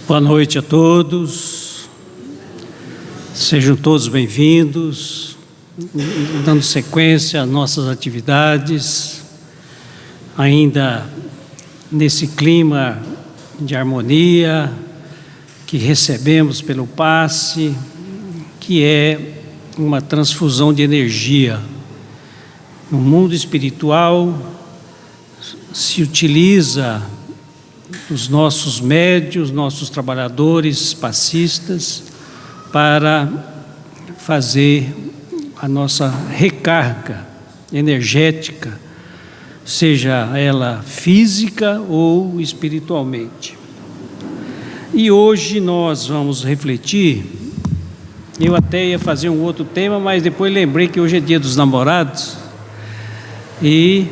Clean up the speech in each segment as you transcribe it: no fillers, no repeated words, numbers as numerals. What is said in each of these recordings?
Boa noite a todos, sejam todos bem-vindos, dando sequência às nossas atividades, ainda nesse clima de harmonia que recebemos pelo passe, que é uma transfusão de energia. No mundo espiritual se utiliza os nossos médiuns, nossos trabalhadores passistas, para fazer a nossa recarga energética, seja ela física ou espiritualmente. E hoje nós vamos refletir. Eu até ia fazer um outro tema, mas depois lembrei que hoje é Dia dos Namorados, e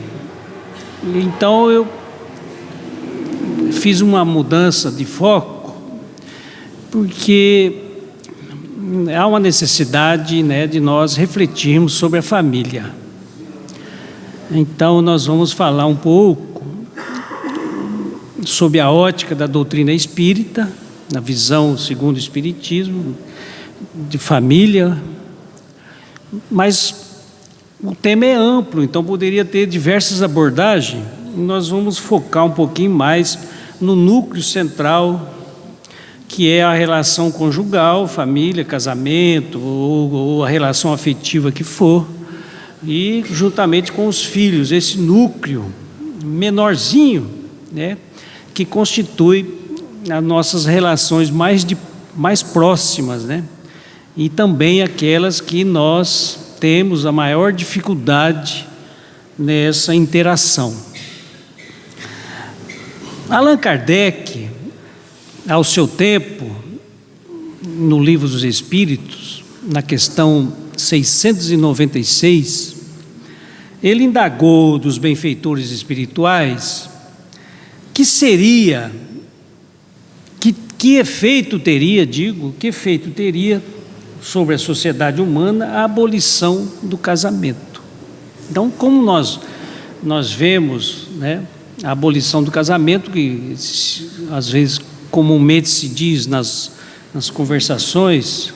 então eu fiz uma mudança de foco, porque há uma necessidade, de nós refletirmos sobre a família. Então nós vamos falar um pouco sobre a ótica da doutrina espírita, na visão segundo o Espiritismo, de família, mas o tema é amplo, então poderia ter diversas abordagens. Nós vamos focar um pouquinho mais no núcleo central, que é a relação conjugal, família, casamento, ou a relação afetiva que for, e juntamente com os filhos, esse núcleo menorzinho, que constitui as nossas relações mais próximas, e também aquelas que nós temos a maior dificuldade nessa interação. Allan Kardec, ao seu tempo, no Livro dos Espíritos, na questão 696, ele indagou dos benfeitores espirituais que efeito teria sobre a sociedade humana a abolição do casamento. Então, como nós vemos, a abolição do casamento, que às vezes comumente se diz nas conversações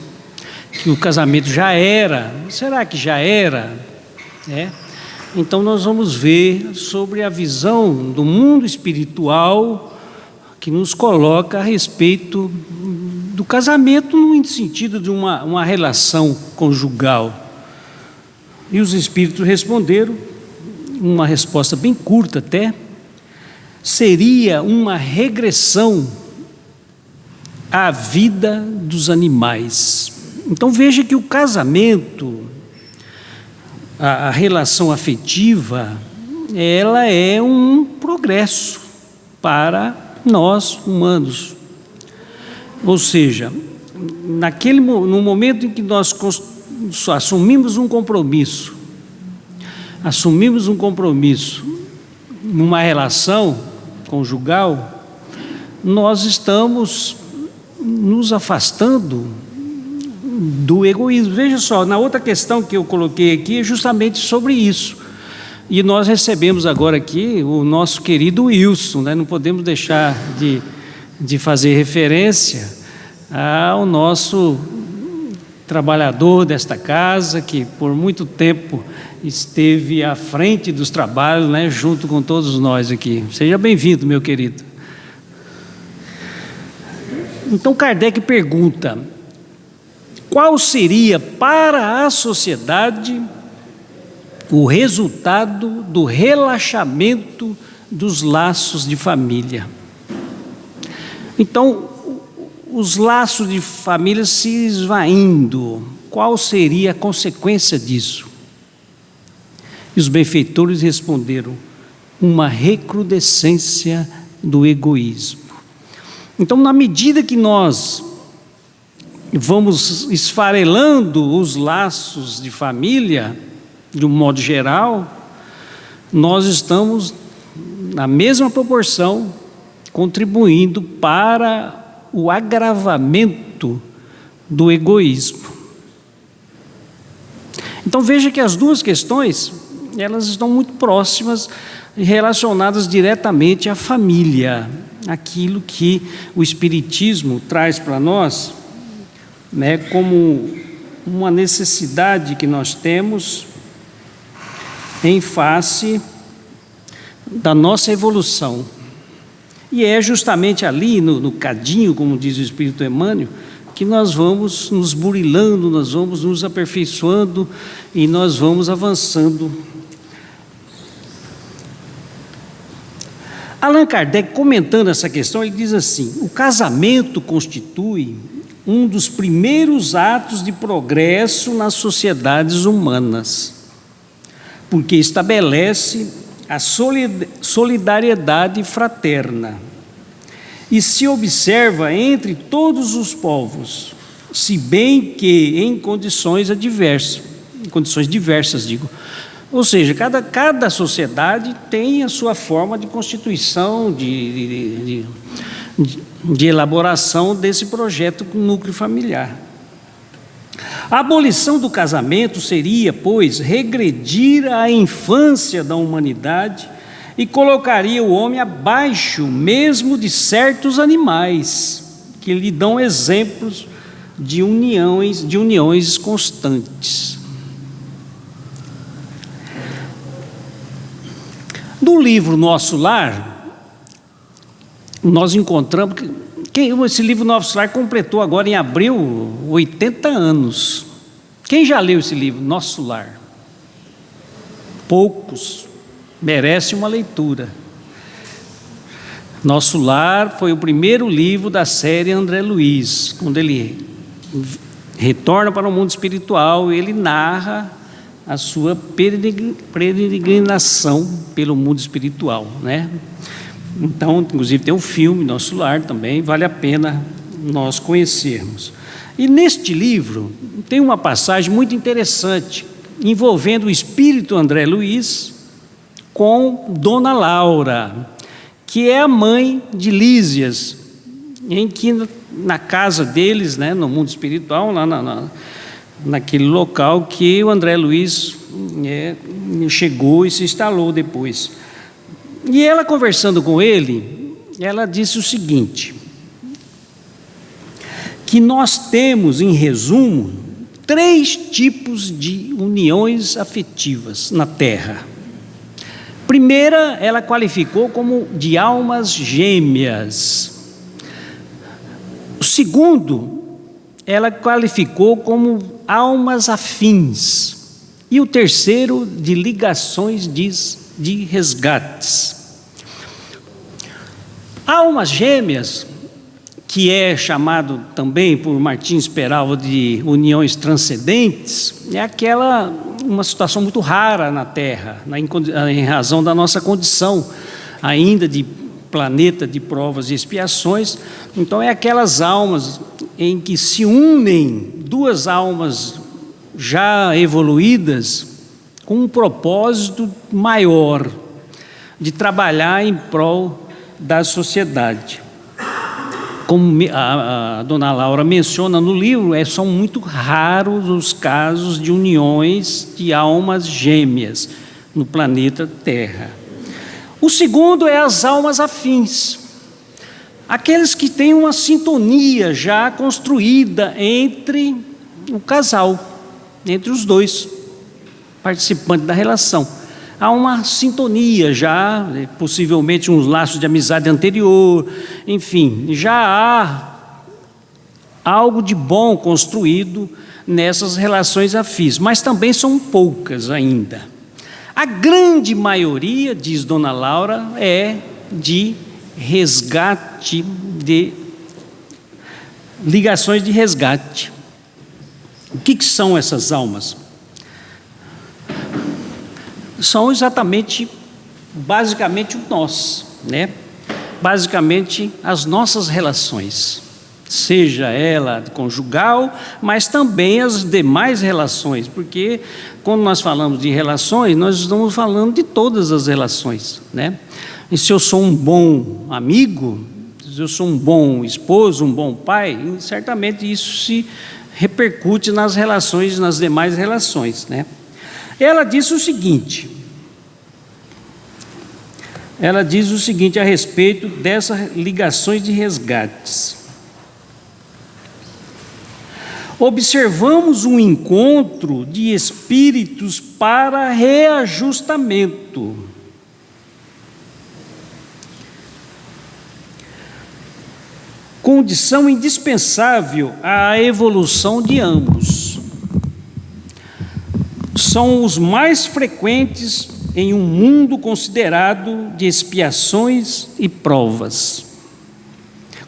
que o casamento já era. Será que já era? Então nós vamos ver sobre a visão do mundo espiritual que nos coloca a respeito do casamento no sentido de uma relação conjugal. E os espíritos responderam, uma resposta bem curta até: seria uma regressão à vida dos animais. Então veja que o casamento, a relação afetiva, ela é um progresso para nós humanos. Ou seja, no momento em que nós assumimos um compromisso, numa relação conjugal, nós estamos nos afastando do egoísmo. Veja só, na outra questão que eu coloquei aqui é justamente sobre isso. E nós recebemos agora aqui o nosso querido Wilson, não podemos deixar de fazer referência ao nosso trabalhador desta casa, que por muito tempo esteve à frente dos trabalhos, junto com todos nós aqui. Seja bem-vindo, meu querido. Então Kardec pergunta: qual seria para a sociedade o resultado do relaxamento dos laços de família? Então, os laços de família se esvaindo, qual seria a consequência disso? E os benfeitores responderam: uma recrudescência do egoísmo. Então, na medida que nós vamos esfarelando os laços de família, de um modo geral, nós estamos, na mesma proporção, contribuindo para o agravamento do egoísmo. Então veja que as duas questões, elas estão muito próximas e relacionadas diretamente à família. aquilo que o Espiritismo traz para nós, né, como uma necessidade que nós temos em face da nossa evolução. E é justamente ali, no cadinho, como diz o Espírito Emmanuel, que nós vamos nos burilando, nós vamos nos aperfeiçoando e nós vamos avançando. Allan Kardec, comentando essa questão, ele diz assim: o casamento constitui um dos primeiros atos de progresso nas sociedades humanas, porque estabelece a solidariedade fraterna e se observa entre todos os povos, se bem que em condições diversas, ou seja, cada sociedade tem a sua forma de constituição, de elaboração desse projeto com núcleo familiar. A abolição do casamento seria, pois, regredir à infância da humanidade e colocaria o homem abaixo mesmo de certos animais, que lhe dão exemplos de uniões constantes. No livro Nosso Lar, nós encontramos que esse livro Nosso Lar completou agora em abril 80 anos. Quem já leu esse livro, Nosso Lar? Poucos. Merece uma leitura. Nosso Lar foi o primeiro livro da série André Luiz, quando ele retorna para o mundo espiritual, ele narra a sua peregrinação pelo mundo espiritual, né? Então, inclusive tem um filme, Nosso Lar, também, vale a pena nós conhecermos. E neste livro tem uma passagem muito interessante, envolvendo o espírito André Luiz com Dona Laura, que é a mãe de Lísias, em que na casa deles, né, no mundo espiritual, lá naquele local que o André Luiz chegou e se instalou depois. E ela, conversando com ele, ela disse o seguinte: que nós temos, em resumo, 3 tipos de uniões afetivas na Terra. Primeira, ela qualificou como de almas gêmeas. O segundo, ela qualificou como almas afins. E o terceiro, de ligações de resgates. Almas gêmeas, que é chamado também por Martins Peralva de uniões transcendentes, é uma situação muito rara na Terra, em razão da nossa condição ainda de planeta de provas e expiações. Então é aquelas almas em que se unem 2 almas já evoluídas com um propósito maior de trabalhar em prol da sociedade. Como a dona Laura menciona no livro, são muito raros os casos de uniões de almas gêmeas no planeta Terra. O segundo é as almas afins, aqueles que têm uma sintonia já construída entre o casal, entre os 2 participantes da relação. Há uma sintonia já, possivelmente uns laços de amizade anterior, enfim, já há algo de bom construído nessas relações afins, mas também são poucas ainda. A grande maioria, diz Dona Laura, é de resgate, de ligações de resgate. O que são essas almas? São basicamente nós, né? Basicamente as nossas relações, seja ela conjugal, mas também as demais relações, porque quando nós falamos de relações, nós estamos falando de todas as relações, né? E se eu sou um bom amigo, se eu sou um bom esposo, um bom pai, certamente isso se repercute nas relações, nas demais relações, né? Ela disse o seguinte: ela diz o seguinte a respeito dessas ligações de resgates. Observamos um encontro de espíritos para reajustamento. Condição indispensável à evolução de ambos. São os mais frequentes em um mundo considerado de expiações e provas,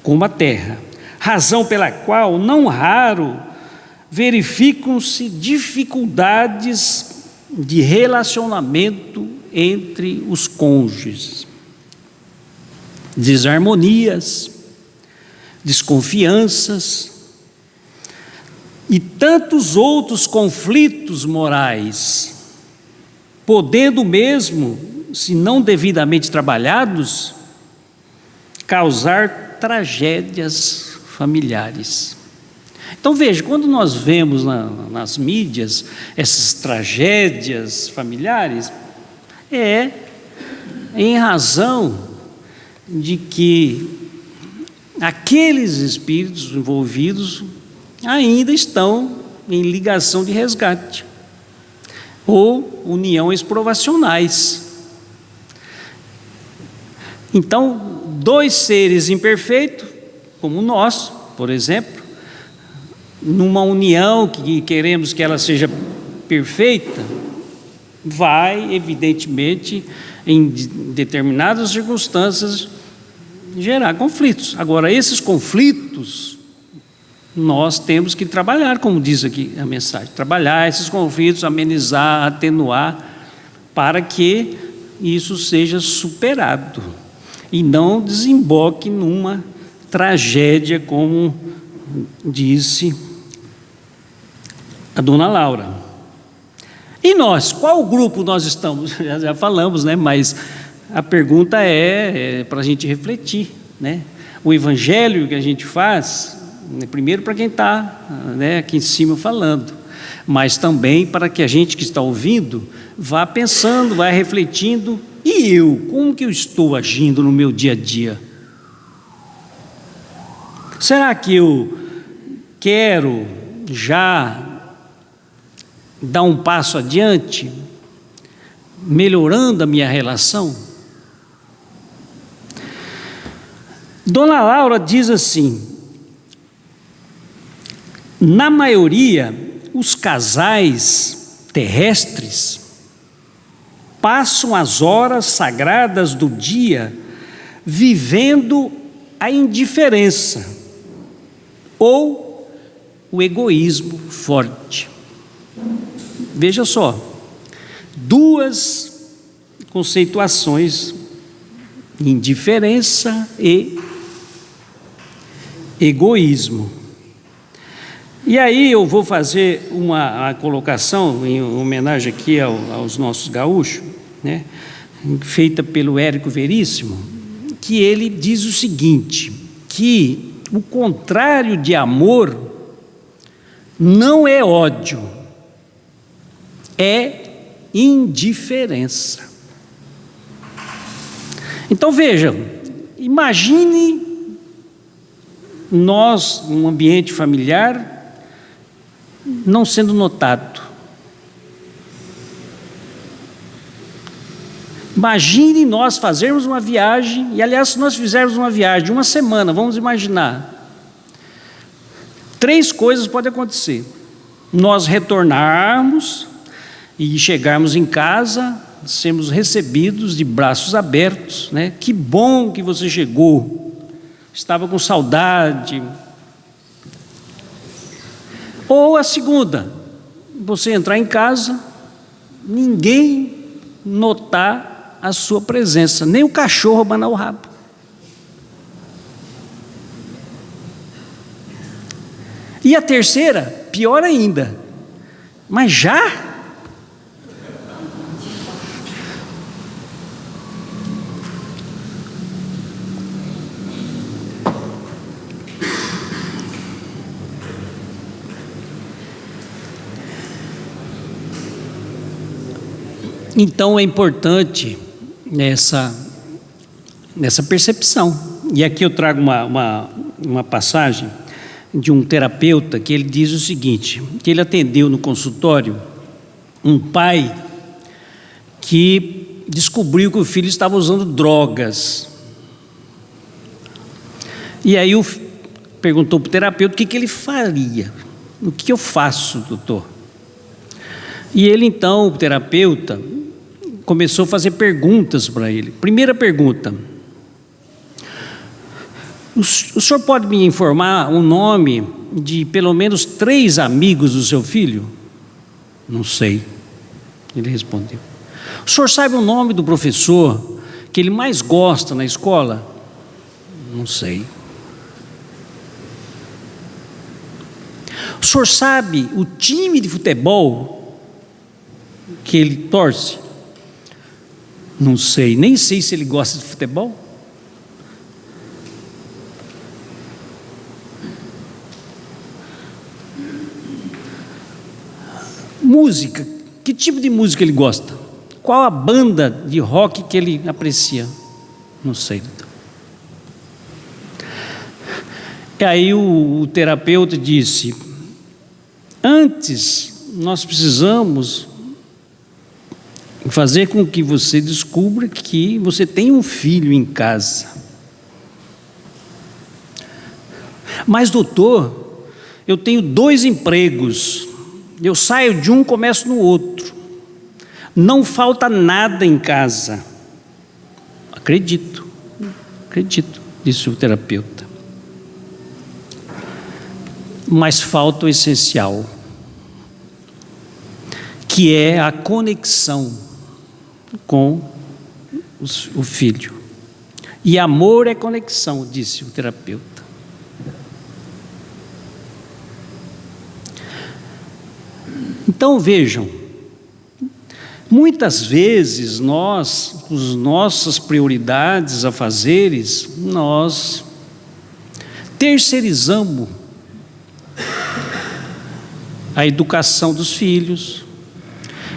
como a Terra, razão pela qual, não raro, verificam-se dificuldades de relacionamento entre os cônjuges, desarmonias, desconfianças e tantos outros conflitos morais, podendo mesmo, se não devidamente trabalhados, causar tragédias familiares. Então veja, quando nós vemos nas mídias essas tragédias familiares, é em razão de que aqueles espíritos envolvidos ainda estão em ligação de resgate ou uniões provacionais. Então, dois seres imperfeitos, como nós, por exemplo, numa união que queremos que ela seja perfeita, vai, evidentemente, em determinadas circunstâncias, gerar conflitos. Agora, esses conflitos, nós temos que trabalhar, como diz aqui a mensagem, trabalhar esses conflitos, amenizar, atenuar, para que isso seja superado e não desemboque numa tragédia, como disse a dona Laura. E nós, qual grupo nós estamos? Já falamos, né? Mas a pergunta é para a gente refletir, né? O evangelho que a gente faz, primeiro para quem está, né, aqui em cima falando, mas também para que a gente que está ouvindo vá pensando, vá refletindo. E eu, como que eu estou agindo no meu dia a dia? Será que eu quero já dar um passo adiante, melhorando a minha relação? Dona Laura diz assim: na maioria, os casais terrestres passam as horas sagradas do dia vivendo a indiferença ou o egoísmo forte. Veja só, duas conceituações: indiferença e egoísmo. E aí eu vou fazer uma colocação em homenagem aqui aos nossos gaúchos, né, feita pelo Érico Veríssimo, que ele diz o seguinte, que o contrário de amor não é ódio, é indiferença. Então veja, imagine nós, num ambiente familiar, não sendo notado. Imagine nós fazermos uma viagem, e aliás, se nós fizermos uma viagem de uma semana, vamos imaginar, 3 coisas podem acontecer: nós retornarmos e chegarmos em casa, sermos recebidos de braços abertos, né? Que bom que você chegou, estava com saudade. Ou a segunda, você entrar em casa, ninguém notar a sua presença, nem o cachorro abanar o rabo. E a terceira, pior ainda, mas já? Então é importante nessa percepção. E aqui eu trago uma passagem de um terapeuta que ele diz o seguinte, que ele atendeu no consultório um pai que descobriu que o filho estava usando drogas. E aí perguntou para o terapeuta o que ele faria. O que eu faço, doutor? E ele então, o terapeuta, começou a fazer perguntas para ele. Primeira pergunta: o senhor pode me informar o nome de pelo menos 3 amigos do seu filho? Não sei, ele respondeu. O senhor sabe o nome do professor que ele mais gosta na escola? Não sei. O senhor sabe o time de futebol que ele torce? Não sei, nem sei se ele gosta de futebol. Música, que tipo de música ele gosta? Qual a banda de rock que ele aprecia? Não sei. E aí o terapeuta disse: antes nós precisamos fazer com que você descubra que você tem um filho em casa. Mas doutor, eu tenho 2 empregos, eu saio de um, começo no outro, não falta nada em casa. Acredito, disse o terapeuta. Mas falta o essencial, que é a conexão com o filho. E amor é conexão, disse o terapeuta. Então vejam, muitas vezes nós, as nossas prioridades a fazeres, nós terceirizamos a educação dos filhos,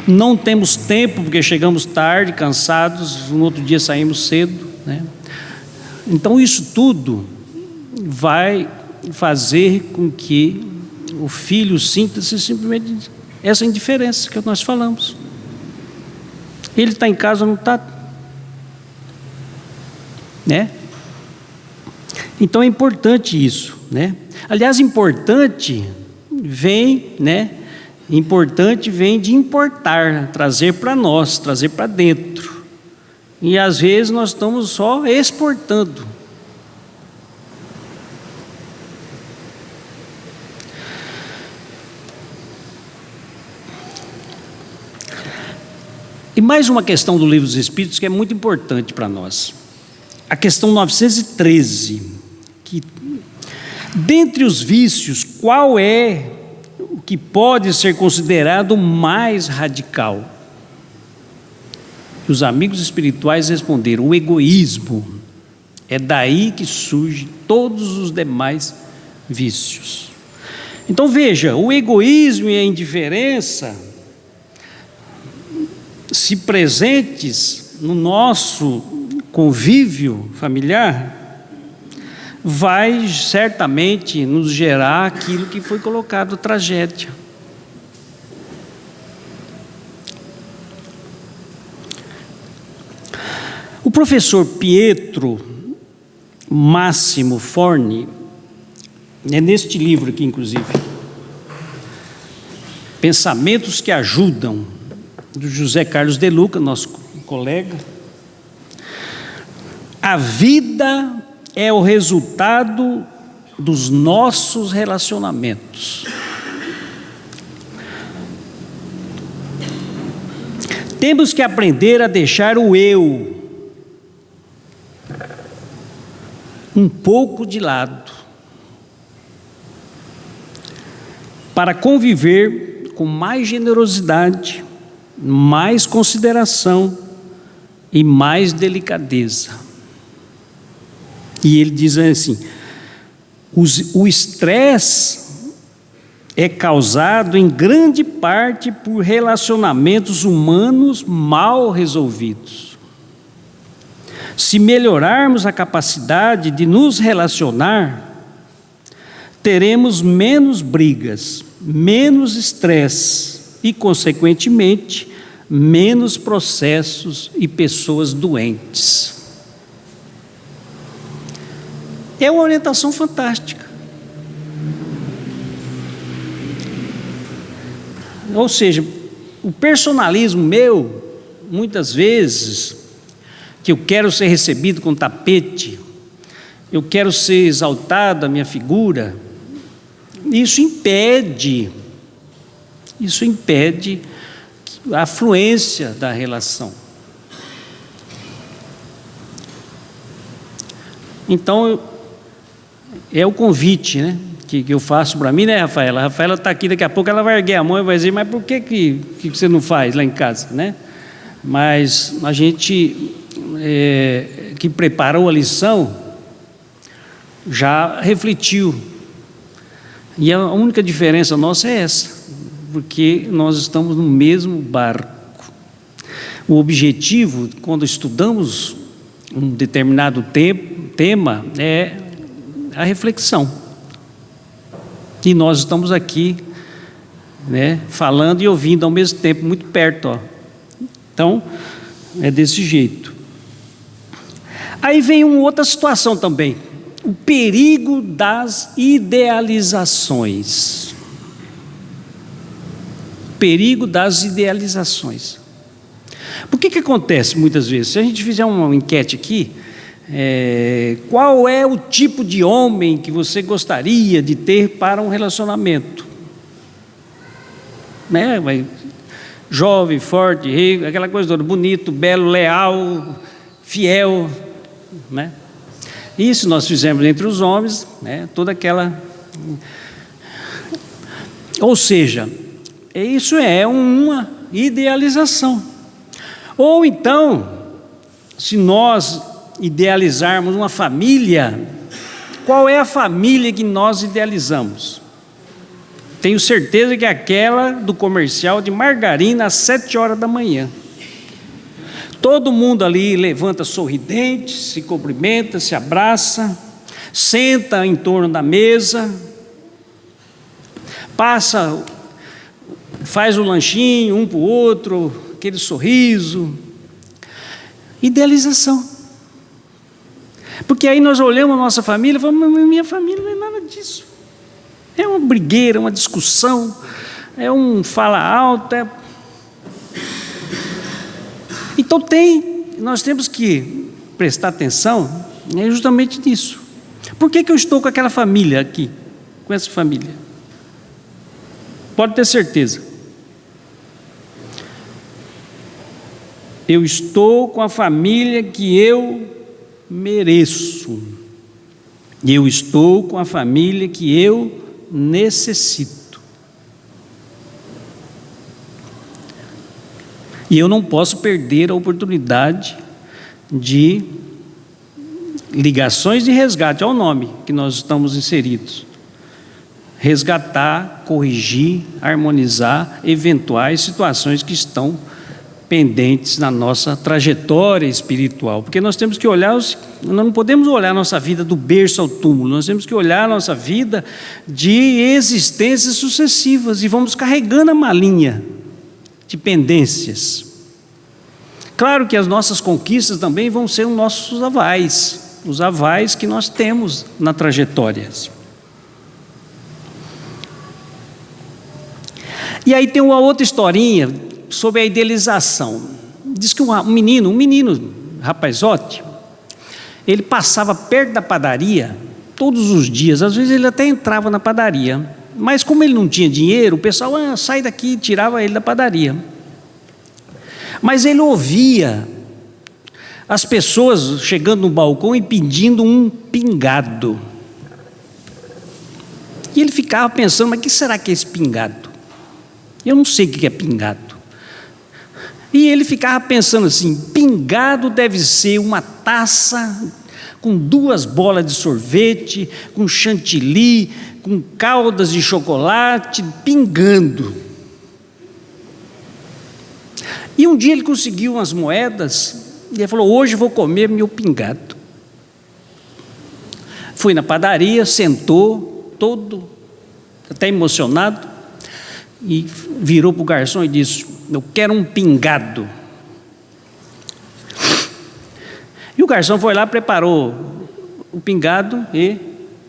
não temos tempo porque chegamos tarde, cansados, no outro dia saímos cedo, né? Então isso tudo vai fazer com que o filho sinta-se simplesmente essa indiferença que nós falamos. Ele está em casa, não está, né? Então é importante isso, né? Aliás, importante vem de importar, trazer para nós, trazer para dentro. E às vezes nós estamos só exportando. E mais uma questão do Livro dos Espíritos que é muito importante para nós. A questão 913, que dentre os vícios, qual é o que pode ser considerado mais radical? Os amigos espirituais responderam: o egoísmo. É daí que surgem todos os demais vícios. Então veja, o egoísmo e a indiferença, se presentes no nosso convívio familiar, vai certamente nos gerar aquilo que foi colocado, tragédia. O professor Pietro Máximo Forni, é neste livro aqui inclusive, Pensamentos que Ajudam, do José Carlos de Luca, nosso colega. A vida é o resultado dos nossos relacionamentos. Temos que aprender a deixar o eu um pouco de lado, para conviver com mais generosidade, mais consideração e mais delicadeza. E ele diz assim: o estresse é causado em grande parte por relacionamentos humanos mal resolvidos. Se melhorarmos a capacidade de nos relacionar, teremos menos brigas, menos estresse e, consequentemente, menos processos e pessoas doentes. É uma orientação fantástica. Ou seja, o personalismo meu, muitas vezes, que eu quero ser recebido com tapete, eu quero ser exaltado a minha figura, isso impede a fluência da relação. Então, é o convite, né, que eu faço para mim, né, Rafaela? A Rafaela está aqui, daqui a pouco ela vai erguer a mão e vai dizer, mas por que você não faz lá em casa, né? Mas a gente que preparou a lição já refletiu. E a única diferença nossa é essa, porque nós estamos no mesmo barco. O objetivo, quando estudamos um determinado tema, é a reflexão. E nós estamos aqui, né, falando e ouvindo ao mesmo tempo, muito perto, ó. Então, é desse jeito. Aí vem uma outra situação também, o perigo das idealizações. Perigo das idealizações. Por que acontece muitas vezes? Se a gente fizer uma enquete aqui, qual é o tipo de homem que você gostaria de ter para um relacionamento? Né? Jovem, forte, rico, aquela coisa toda, bonito, belo, leal, fiel, né? Isso nós fizemos entre os homens, né? Toda aquela... Ou seja, isso é uma idealização. Ou então, se nós idealizarmos uma família, qual é a família que nós idealizamos? Tenho certeza que é aquela do comercial de margarina às 7 horas da manhã. Todo mundo ali levanta sorridente, se cumprimenta, se abraça, senta em torno da mesa, passa, faz o lanchinho um para o outro, aquele sorriso. Idealização. Porque aí nós olhamos a nossa família e falamos, minha família não é nada disso. É uma brigueira, uma discussão, é um fala alto. Então nós temos que prestar atenção justamente nisso. Por que eu estou com aquela família aqui, com essa família? Pode ter certeza. Eu estou com a família que eu mereço. Eu estou com a família que eu necessito. E eu não posso perder a oportunidade de ligações de resgate, ao nome que nós estamos inseridos. Resgatar, corrigir, harmonizar eventuais situações que estão pendentes na nossa trajetória espiritual, porque nós temos que olhar, nós não podemos olhar a nossa vida do berço ao túmulo, nós temos que olhar a nossa vida de existências sucessivas, e vamos carregando a malinha de pendências. Claro que as nossas conquistas também vão ser os nossos avais, os avais que nós temos na trajetória. E aí tem uma outra historinha sobre a idealização. Diz que um menino, rapazote, ele passava perto da padaria todos os dias, às vezes ele até entrava na padaria, mas como ele não tinha dinheiro, o pessoal sai daqui e tirava ele da padaria. Mas ele ouvia as pessoas chegando no balcão e pedindo um pingado. E ele ficava pensando, mas o que será que é esse pingado? Eu não sei o que é pingado. E ele ficava pensando assim, pingado deve ser uma taça com 2 bolas de sorvete, com chantilly, com caldas de chocolate, pingando. E um dia ele conseguiu umas moedas E ele falou: hoje vou comer meu pingado. Fui na padaria, sentou, todo até emocionado, e virou para o garçom e disse: eu quero um pingado. E o garçom foi lá, preparou o pingado e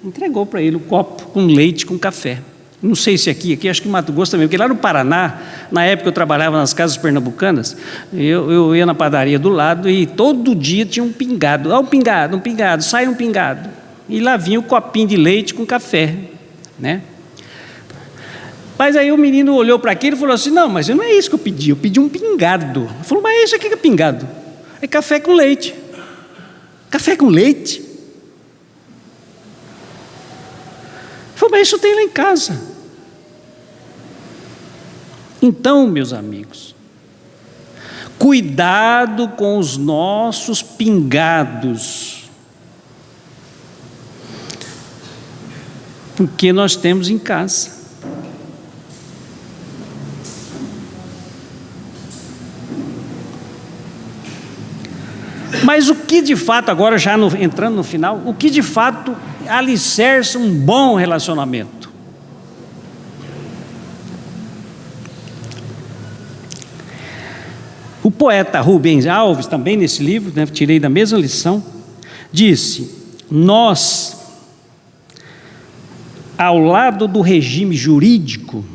entregou para ele o copo com leite, com café. Não sei se aqui acho que em Mato Grosso também, porque lá no Paraná, na época eu trabalhava nas casas pernambucanas, eu ia na padaria do lado e todo dia tinha um pingado. Um pingado, sai um pingado. E lá vinha o copinho de leite com café, né? Mas aí o menino olhou para aquilo e falou assim: não, mas não é isso que eu pedi um pingado. Ele falou: mas isso aqui que é pingado? É café com leite. Café com leite? Ele falou: mas isso tem lá em casa. Então, meus amigos, cuidado com os nossos pingados, porque nós temos em casa. Mas o que de fato, agora já entrando no final, o que de fato alicerça um bom relacionamento? O poeta Rubens Alves, também nesse livro, né, tirei da mesma lição, disse: nós, ao lado do regime jurídico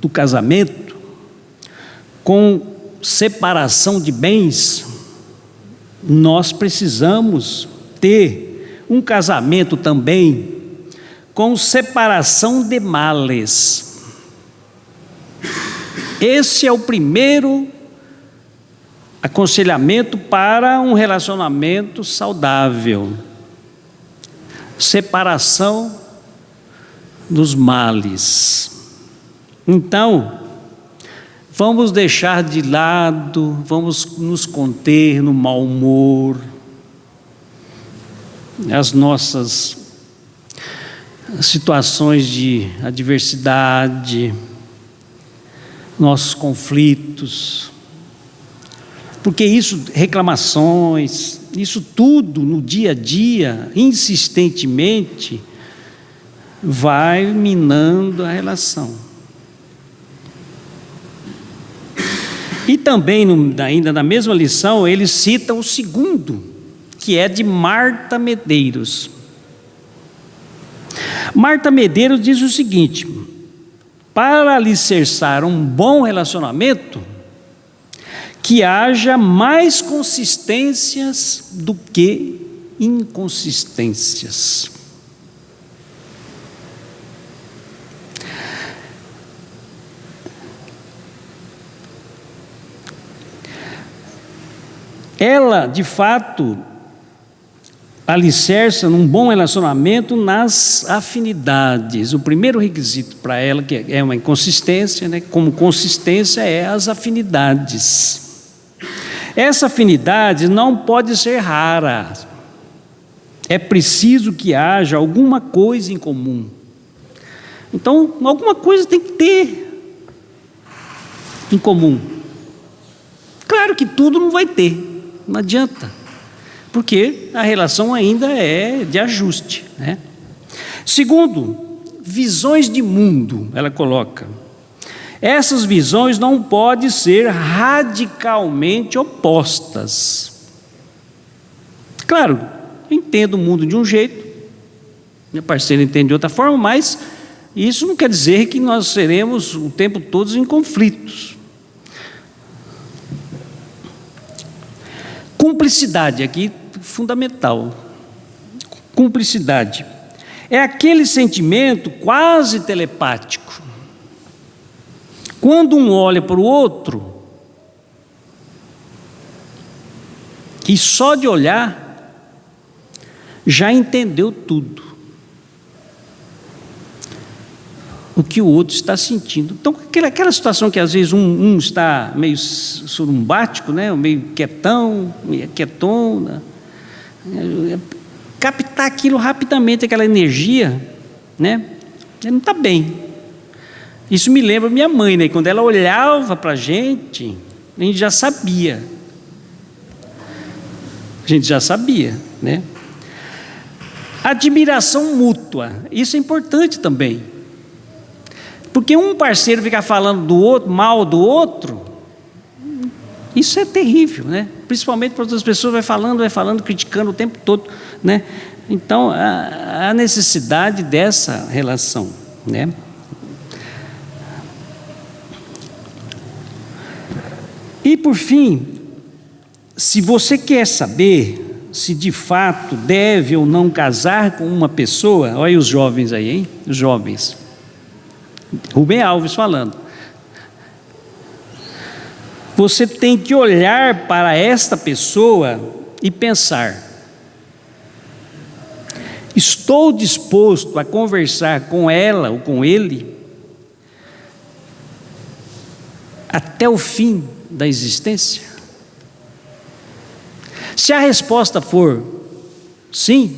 do casamento, com separação de bens, nós precisamos ter um casamento também com separação de males. Esse é o primeiro aconselhamento para um relacionamento saudável: separação dos males. Então, vamos deixar de lado, vamos nos conter no mau humor, as nossas situações de adversidade, nossos conflitos, porque isso, reclamações, isso tudo no dia a dia, insistentemente, vai minando a relação. E também, ainda na mesma lição, ele cita o segundo, que é de Marta Medeiros. Marta Medeiros diz o seguinte: para alicerçar um bom relacionamento, que haja mais consistências do que inconsistências. Ela, de fato, alicerça num bom relacionamento nas afinidades. O primeiro requisito para ela, que é uma inconsistência, né? Como consistência, é as afinidades. Essa afinidade não pode ser rara. É preciso que haja alguma coisa em comum. Então, alguma coisa tem que ter em comum. Claro que tudo não vai ter, não adianta, porque a relação ainda é de ajuste, né? Segundo, visões de mundo, ela coloca. Essas visões não podem ser radicalmente opostas. Claro, eu entendo o mundo de um jeito, minha parceira entende de outra forma, mas isso não quer dizer que nós seremos o tempo todo em conflitos. Cumplicidade, aqui fundamental. Cumplicidade é aquele sentimento quase telepático. Quando um olha para o outro, e só de olhar, já entendeu tudo o que o outro está sentindo. Então, aquela situação que às vezes um está meio surumbático, né, meio quietão, meio quietona, captar aquilo rapidamente, aquela energia, né, ele não está bem. Isso me lembra minha mãe, né? Quando ela olhava para a gente já sabia. A gente já sabia, né? Admiração mútua, isso é importante também. Porque um parceiro ficar falando do outro, mal do outro, isso é terrível, né? Principalmente para outras pessoas, vai falando, criticando o tempo todo, né? Então, a necessidade dessa relação, né? E por fim, se você quer saber se de fato deve ou não casar com uma pessoa, olha aí os jovens aí, hein? Os jovens. Rubem Alves falando. Você tem que olhar para esta pessoa e pensar: estou disposto a conversar com ela ou com ele até o fim da existência? Se a resposta for sim,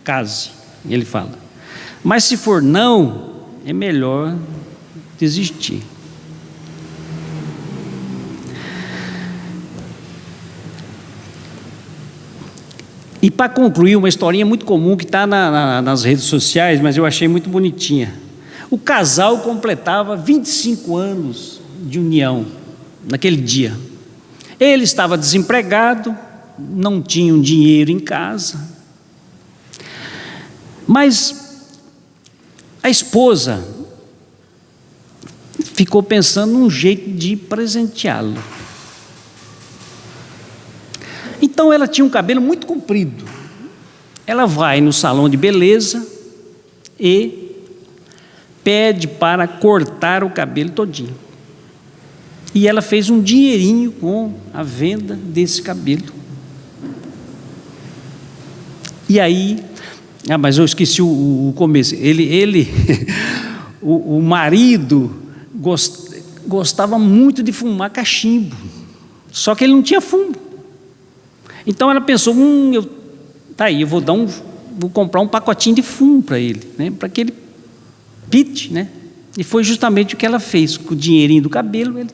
case, ele fala. Mas se for não, é melhor desistir. E para concluir, uma historinha muito comum que está nas redes sociais, mas eu achei muito bonitinha. O casal completava 25 anos de união naquele dia. Ele estava desempregado, não tinha um dinheiro em casa, mas a esposa ficou pensando num jeito de presenteá-lo. Então ela tinha um cabelo muito comprido. Ela vai no salão de beleza e pede para cortar o cabelo todinho. E ela fez um dinheirinho com a venda desse cabelo. E aí, mas eu esqueci o começo. O marido gostava muito de fumar cachimbo, só que ele não tinha fumo. Então ela pensou, tá aí, eu vou comprar um pacotinho de fumo para ele, né, para que ele pite, né? E foi justamente o que ela fez. Com o dinheirinho do cabelo, ele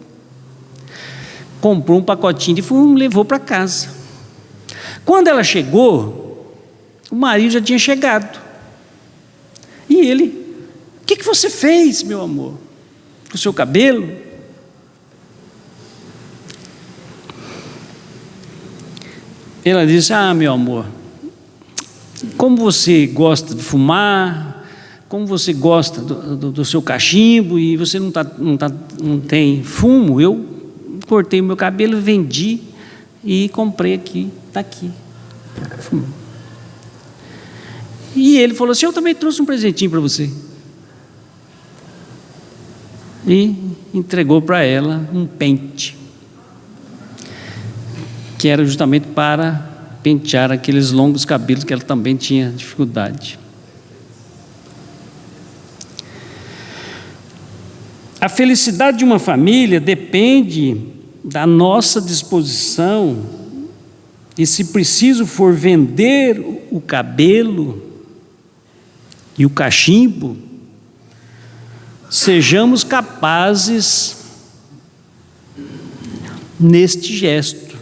comprou um pacotinho de fumo e levou para casa. Quando ela chegou, o marido já tinha chegado. E ele: o que você fez, meu amor, com o seu cabelo? Ela disse: meu amor, como você gosta de fumar, como você gosta do seu cachimbo e você não tem fumo, eu cortei o meu cabelo, vendi e comprei aqui, está aqui. Fumo. E ele falou assim: eu também trouxe um presentinho para você. E entregou para ela um pente, que era justamente para pentear aqueles longos cabelos que ela também tinha dificuldade. A felicidade de uma família depende da nossa disposição, e se preciso for vender o cabelo e o cachimbo, sejamos capazes neste gesto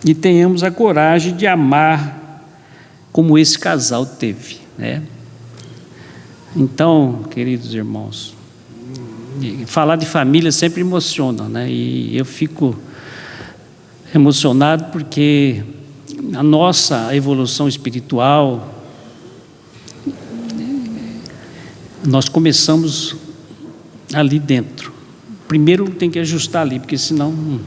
e tenhamos a coragem de amar como esse casal teve, né? Então, queridos irmãos, falar de família sempre emociona, né? E eu fico emocionado porque a nossa evolução espiritual, nós começamos ali dentro. Primeiro tem que ajustar ali, porque senão...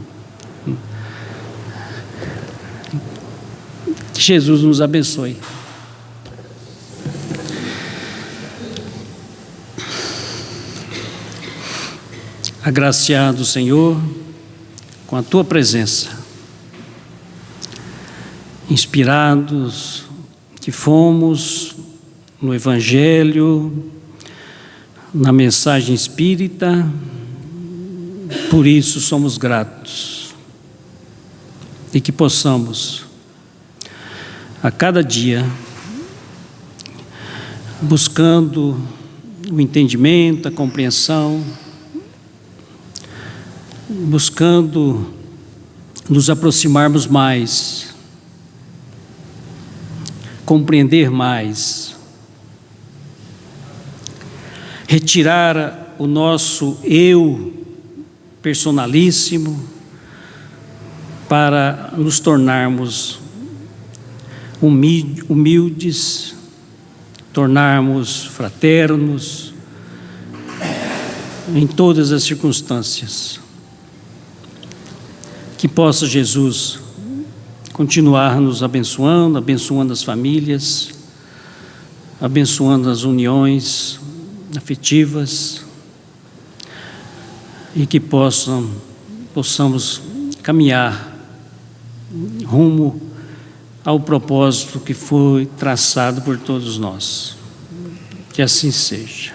Que Jesus nos abençoe. Agraciado, Senhor, com a Tua presença, inspirados que fomos no Evangelho, na mensagem espírita, por isso somos gratos, e que possamos a cada dia, buscando o entendimento, a compreensão, buscando nos aproximarmos mais compreender mais, retirar o nosso eu personalíssimo para nos tornarmos humildes, tornarmos fraternos em todas as circunstâncias. Que possa Jesus continuar nos abençoando, abençoando as famílias, abençoando as uniões afetivas, e que possamos caminhar rumo ao propósito que foi traçado por todos nós. Que assim seja.